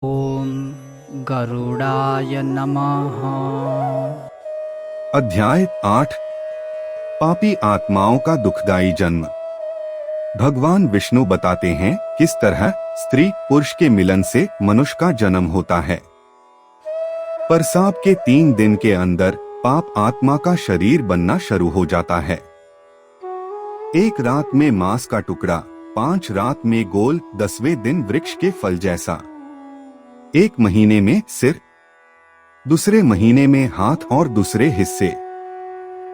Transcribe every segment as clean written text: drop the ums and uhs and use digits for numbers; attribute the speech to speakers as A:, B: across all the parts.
A: ओम गरुड़ाय नमः।
B: अध्याय 8। पापी आत्माओं का दुखदाई जन्म। भगवान विष्णु बताते हैं किस तरह स्त्री पुरुष के मिलन से मनुष्य का जन्म होता है। पर सांप के 3 दिन के अंदर पाप आत्मा का शरीर बनना शुरू हो जाता है। 1 रात में मांस का टुकड़ा, 5 रात में गोल, 10वें दिन वृक्ष के फल जैसा। 1 महीने में सिर, दूसरे महीने में हाथ और दूसरे हिस्से,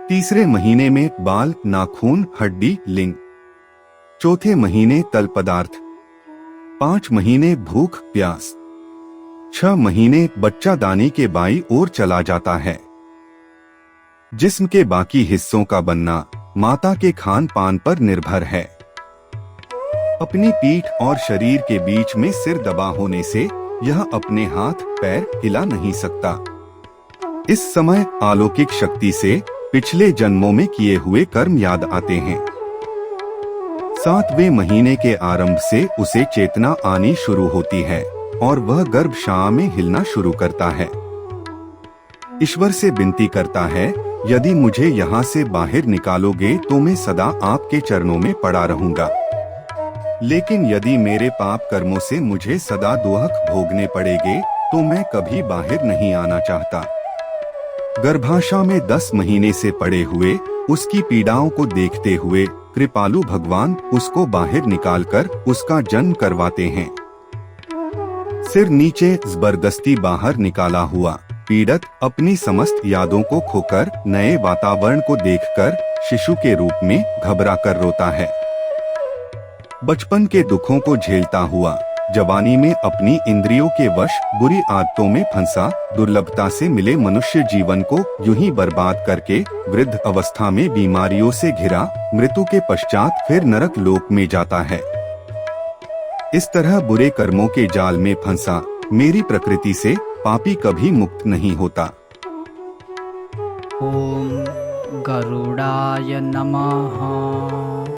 B: तीसरे महीने में बाल, नाखून, हड्डी, लिंग, चौथे महीने तल पदार्थ, 5 महीने भूख प्यास, 6 महीने बच्चा दानी के बाईं ओर चला जाता है। जिस्म के बाकी हिस्सों का बनना माता के खान पान पर निर्भर है। अपनी पीठ और शरीर के बीच में सिर दबा होने से यह अपने हाथ पैर हिला नहीं सकता। इस समय अलौकिक शक्ति से पिछले जन्मों में किए हुए कर्म याद आते हैं। 7वें महीने के आरंभ से उसे चेतना आनी शुरू होती है और वह गर्भाशय में हिलना शुरू करता है। ईश्वर से विनती करता है, यदि मुझे यहाँ से बाहर निकालोगे तो मैं सदा आपके चरणों में पड़ा रहूंगा। लेकिन यदि मेरे पाप कर्मों से मुझे सदा दुख भोगने पड़ेंगे तो मैं कभी बाहर नहीं आना चाहता। गर्भाशय में 10 महीने से पड़े हुए उसकी पीड़ाओं को देखते हुए कृपालु भगवान उसको बाहर निकालकर उसका जन्म करवाते हैं। सिर नीचे जबरदस्ती बाहर निकाला हुआ पीड़ित अपनी समस्त यादों को खोकर नए वातावरण को देखकर शिशु के रूप में घबरा कर रोता है। बचपन के दुखों को झेलता हुआ जवानी में अपनी इंद्रियों के वश बुरी आदतों में फंसा दुर्लभता से मिले मनुष्य जीवन को यूं ही बर्बाद करके वृद्ध अवस्था में बीमारियों से घिरा मृत्यु के पश्चात फिर नरक लोक में जाता है। इस तरह बुरे कर्मों के जाल में फंसा मेरी प्रकृति से पापी कभी मुक्त नहीं होता।
A: ओम गरुड़ाय नमः।